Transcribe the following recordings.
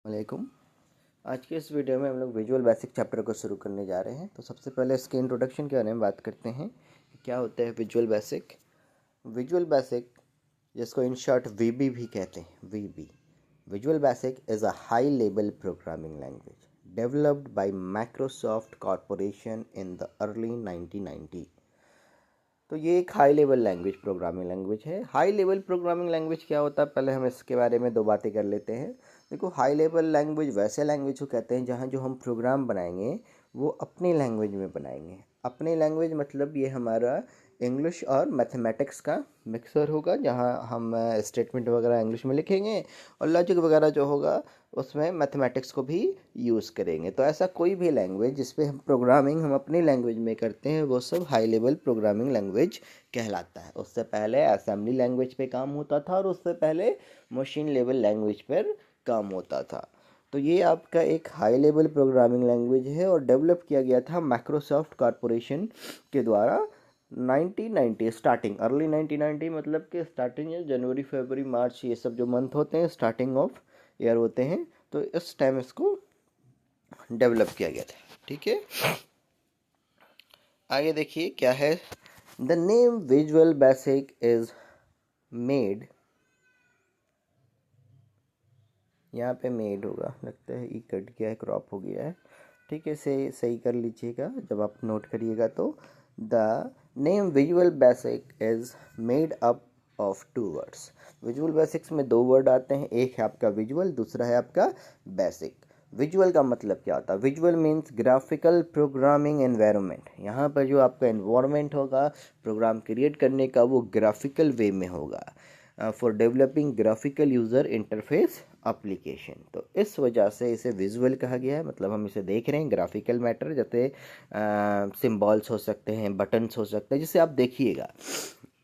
वालेकुम। आज के इस वीडियो में हम लोग विजुअल बेसिक चैप्टर को शुरू करने जा रहे हैं। तो सबसे पहले इसके इंट्रोडक्शन के बारे में बात करते हैं कि क्या होता है विजुअल बेसिक। विजुअल बेसिक, जिसको इन शॉर्ट वीबी भी कहते हैं, VB, visual basic is a high level programming language developed by Microsoft corporation in the early 1990। तो ये एक high level language programming language है। हाई लेवल प्रोग्रामिंग लैंग्वेज क्या होता है, पहले हम इसके बारे में दो बातें कर लेते हैं। देखो, हाई लेवल लैंग्वेज वैसे लैंग्वेज को कहते हैं जहाँ जो हम प्रोग्राम बनाएंगे वो अपनी लैंग्वेज में बनाएंगे। अपनी लैंग्वेज मतलब ये हमारा इंग्लिश और मैथमेटिक्स का मिक्सर होगा, जहाँ हम स्टेटमेंट वगैरह इंग्लिश में लिखेंगे और लॉजिक वगैरह जो होगा उसमें मैथमेटिक्स को भी यूज़ करेंगे। तो ऐसा कोई भी लैंग्वेज जिस पे हम प्रोग्रामिंग हम अपनी लैंग्वेज में करते हैं वो सब हाई लेवल प्रोग्रामिंग लैंग्वेज कहलाता है। उससे पहले असेंबली लैंग्वेज पे काम होता था और उससे पहले मशीन लेवल लैंग्वेज पर काम होता था। तो ये आपका एक हाई लेवल प्रोग्रामिंग लैंग्वेज है और डेवलप किया गया था माइक्रोसॉफ्ट कॉरपोरेशन के द्वारा 1990, स्टार्टिंग अर्ली 1990, मतलब कि स्टार्टिंग है जनवरी फरवरी मार्च, ये सब जो मंथ होते हैं स्टार्टिंग ऑफ ईयर होते हैं। तो इस टाइम इसको डेवलप किया गया था। ठीक है, आगे देखिए क्या है। The name visual basic is made, यहाँ पे मेड होगा, लगता है ई कट गया है, क्रॉप हो गया है। ठीक है, सही कर लीजिएगा जब आप नोट करिएगा। तो the name visual basic is made up of two words. Visual basics में दो वर्ड आते हैं, एक है आपका विजुअल, दूसरा है आपका बेसिक। विजुअल का मतलब क्या होता है? Visual means graphical programming environment. यहाँ पर जो आपका एनवायरनमेंट होगा प्रोग्राम क्रिएट करने का वो ग्राफिकल वे में होगा for developing graphical user interface application. तो इस वजह से इसे विजुअल कहा गया है। मतलब हम इसे देख रहे हैं ग्राफिकल मैटर, जैसे सिम्बॉल्स हो सकते हैं, बटन्स हो सकते हैं, जिसे आप देखिएगा।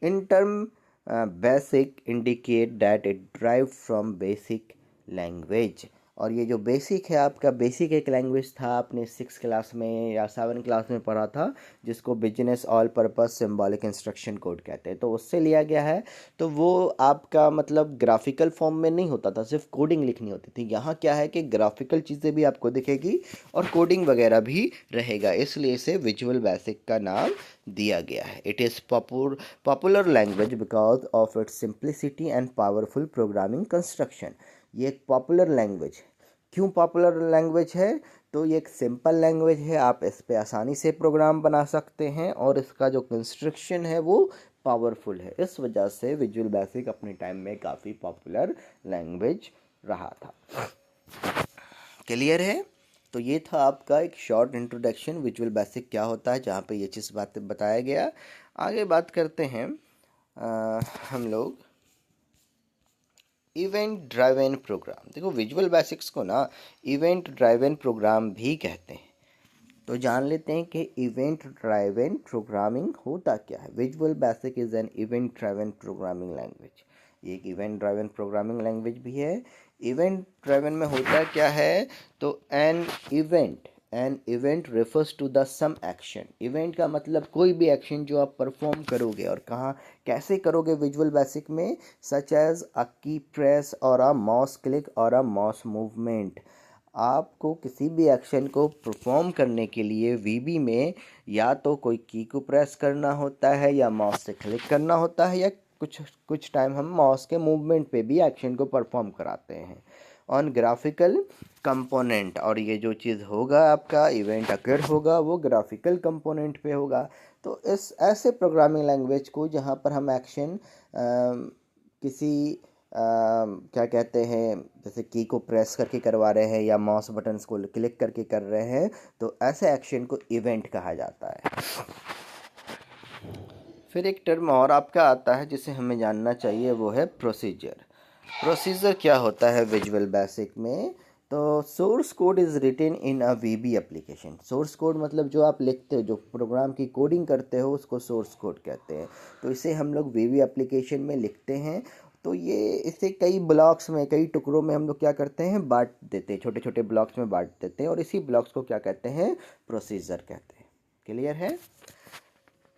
In term basic indicate that it drive from basic language. और ये जो बेसिक है आपका, बेसिक एक लैंग्वेज था, आपने 6 क्लास में या 7 क्लास में पढ़ा था, जिसको business all purpose symbolic instruction code कहते हैं। तो उससे लिया गया है। तो वो आपका मतलब ग्राफिकल फॉर्म में नहीं होता था, सिर्फ कोडिंग लिखनी होती थी। यहाँ क्या है कि ग्राफिकल चीज़ें भी आपको दिखेगी और कोडिंग वगैरह भी रहेगा, इसलिए इसे विजुअल बेसिक का नाम दिया गया है। It is popular language because of its simplicity and powerful programming construction. ये एक पॉपुलर लैंग्वेज है। क्यों पॉपुलर लैंग्वेज है? तो ये एक सिंपल लैंग्वेज है, आप इस पे आसानी से प्रोग्राम बना सकते हैं और इसका जो कंस्ट्रक्शन है वो पावरफुल है। इस वजह से विजुअल बेसिक अपने टाइम में काफ़ी पॉपुलर लैंग्वेज रहा था। क्लियर है? तो ये था आपका एक शॉर्ट इंट्रोडक्शन विजुअल बेसिक क्या होता है, जहाँ पे ये चीज़ बात बताया गया। आगे बात करते हैं हम लोग इवेंट ड्राइवन प्रोग्राम। देखो, विजुअल बेसिक्स को ना इवेंट ड्राइवन प्रोग्राम भी कहते हैं। तो जान लेते हैं कि इवेंट ड्राइवन प्रोग्रामिंग होता क्या है। Visual basic is an event driven programming language. ये एक इवेंट ड्राइवन प्रोग्रामिंग लैंग्वेज भी है। इवेंट ड्राइवन में होता क्या है? तो an event refers to the sum action. Event का मतलब कोई भी एक्शन जो आप परफॉर्म करोगे, और कहाँ कैसे करोगे विजुअल बेसिक में, सच एज अ की प्रेस और अ माउस क्लिक और अ माउस मूवमेंट। आपको किसी भी एक्शन को परफॉर्म करने के लिए वीबी में या तो कोई की को प्रेस करना होता है या माउस से क्लिक करना होता है, या कुछ टाइम हम माउस के मूवमेंट पे भी एक्शन को परफॉर्म कराते हैं ऑन ग्राफिकल कंपोनेंट। और ये जो चीज़ होगा आपका इवेंट अकर होगा वो ग्राफिकल कंपोनेंट पे होगा। तो इस ऐसे प्रोग्रामिंग लैंग्वेज को जहाँ पर हम एक्शन किसी क्या कहते हैं, जैसे की को प्रेस करके करवा रहे हैं या माउस बटन्स को क्लिक करके कर रहे हैं, तो ऐसे एक्शन को इवेंट कहा जाता है। फिर एक टर्म और आपका आता है जिसे हमें जानना चाहिए, वो है प्रोसीजर। प्रोसीजर क्या होता है विजुअल बेसिक में? तो source code is written in a VB application. Source code मतलब जो आप लिखते हो, जो प्रोग्राम की कोडिंग करते हो, उसको सोर्स कोड कहते हैं। तो इसे हम लोग वीबी एप्लीकेशन में लिखते हैं। तो ये इसे कई ब्लॉक्स में, कई टुकड़ों में हम लोग क्या करते हैं, बांट देते हैं, छोटे छोटे ब्लॉक्स में बांट देते हैं, और इसी ब्लॉक्स को क्या कहते हैं, प्रोसीजर कहते हैं। क्लियर है?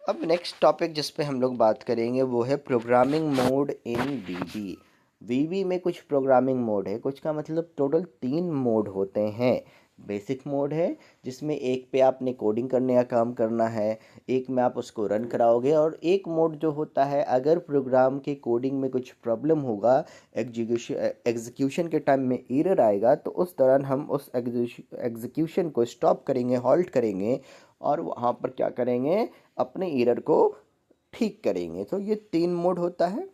अब नेक्स्ट टॉपिक जिस पे हम लोग बात करेंगे वो है प्रोग्रामिंग मोड इन वीबी। वीबी में कुछ प्रोग्रामिंग मोड है, कुछ का मतलब टोटल 3 मोड होते हैं। बेसिक मोड है जिसमें एक पे आपने कोडिंग करने का काम करना है, एक में आप उसको रन कराओगे, और एक मोड जो होता है अगर प्रोग्राम के कोडिंग में कुछ प्रॉब्लम होगा, एग्जीक्यूशन के टाइम में एरर आएगा, तो उस दौरान हम उस एग्जीक्यूशन को स्टॉप करेंगे, हॉल्ट करेंगे, और वहाँ पर क्या करेंगे, अपने एरर को ठीक करेंगे। तो ये 3 मोड होता है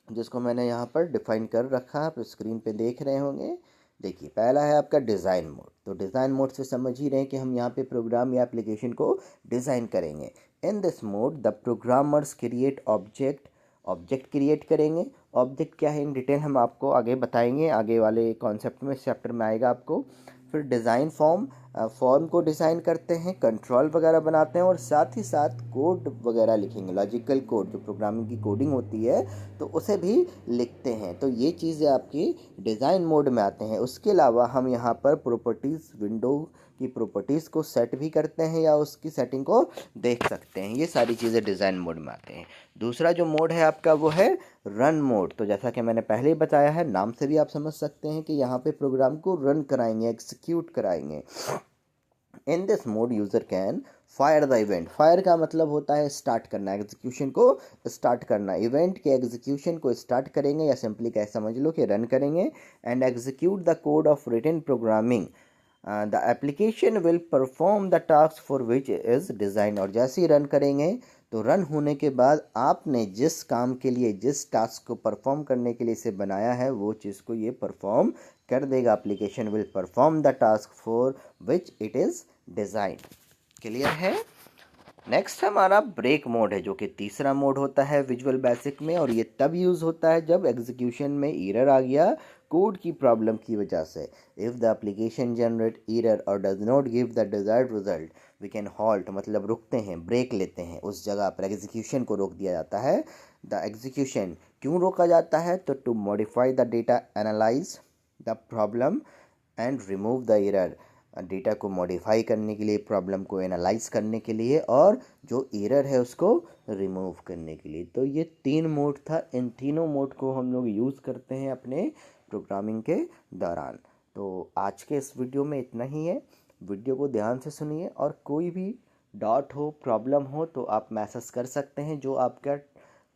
जिसको मैंने यहाँ पर डिफाइन कर रखा है, आप स्क्रीन पे देख रहे होंगे। देखिए, पहला है आपका डिज़ाइन मोड। तो डिज़ाइन मोड से समझ ही रहे हैं कि हम यहाँ पे प्रोग्राम या एप्लीकेशन को डिज़ाइन करेंगे। In this mode the programmers create object create करेंगे। ऑब्जेक्ट क्या है इन डिटेल हम आपको आगे बताएंगे, आगे वाले कॉन्सेप्ट में, चैप्टर में आएगा आपको। फिर डिज़ाइन फॉर्म को डिज़ाइन करते हैं, कंट्रोल वगैरह बनाते हैं, और साथ ही साथ कोड वगैरह लिखेंगे, लॉजिकल कोड जो प्रोग्रामिंग की कोडिंग होती है तो उसे भी लिखते हैं। तो ये चीज़ें आपकी डिज़ाइन मोड में आते हैं। उसके अलावा हम यहाँ पर प्रॉपर्टीज़, विंडो की प्रॉपर्टीज़ को सेट भी करते हैं या उसकी सेटिंग को देख सकते हैं। ये सारी चीज़ें डिज़ाइन मोड में आते हैं। दूसरा जो मोड है आपका वो है रन मोड। तो जैसा कि मैंने पहले ही बताया है, नाम से भी आप समझ सकते हैं कि यहाँ पे प्रोग्राम को रन कराएंगे, एग्जीक्यूट कराएंगे। In this mode user can fire the event. Fire का मतलब होता है स्टार्ट करना, एग्जीक्यूशन को स्टार्ट करना। इवेंट के एग्जीक्यूशन को स्टार्ट करेंगे, या सिंपली क्या समझ लो कि रन करेंगे। And execute the code of written programming. The application will perform the task for which is design. और जैसे ही रन करेंगे तो रन होने के बाद आपने जिस काम के लिए, जिस टास्क को परफॉर्म करने के लिए इसे बनाया है, वो चीज़ को ये परफॉर्म कर देगा। Application will perform the task for which it is design. Clear है। नेक्स्ट हमारा ब्रेक मोड है, जो कि तीसरा मोड होता है विजुअल बेसिक में, और ये तब यूज़ होता है जब एग्जीक्यूशन में एरर आ गया कोड की प्रॉब्लम की वजह से। If the application generate error और does not give the desired result we can halt, मतलब रुकते हैं, ब्रेक लेते हैं, उस जगह पर एग्जीक्यूशन को रोक दिया जाता है। द एग्जीक्यूशन क्यों रोका जाता है, तो to modify the data, analyse the problem and remove the error. Data को मॉडिफाई करने के लिए, प्रॉब्लम को एनालाइज करने के लिए, और जो एरर है उसको रिमूव करने के लिए। तो ये 3 मोड था। इन तीनों मोड को हम लोग यूज़ करते हैं अपने प्रोग्रामिंग के दौरान। तो आज के इस वीडियो में इतना ही है। वीडियो को ध्यान से सुनिए, और कोई भी डाउट हो, प्रॉब्लम हो, तो आप मैसेज कर सकते हैं। जो आपका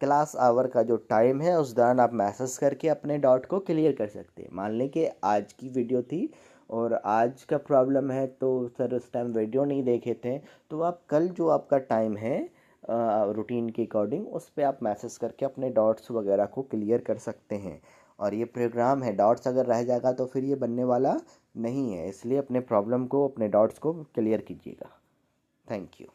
क्लास आवर का जो टाइम है उस दौरान आप मैसेज करके अपने डाउट को क्लियर कर सकते हैं। मान लें कि आज की वीडियो थी और आज का प्रॉब्लम है, तो सर उस टाइम वीडियो नहीं देखे थे, तो आप कल जो आपका टाइम है रूटीन के अकॉर्डिंग, उस पर आप मैसेज करके अपने डाउट्स वगैरह को क्लियर कर सकते हैं। और ये प्रोग्राम है, डाउट्स अगर रह जाएगा तो फिर ये बनने वाला नहीं है, इसलिए अपने प्रॉब्लम को, अपने डाउट्स को क्लियर कीजिएगा। Thank you.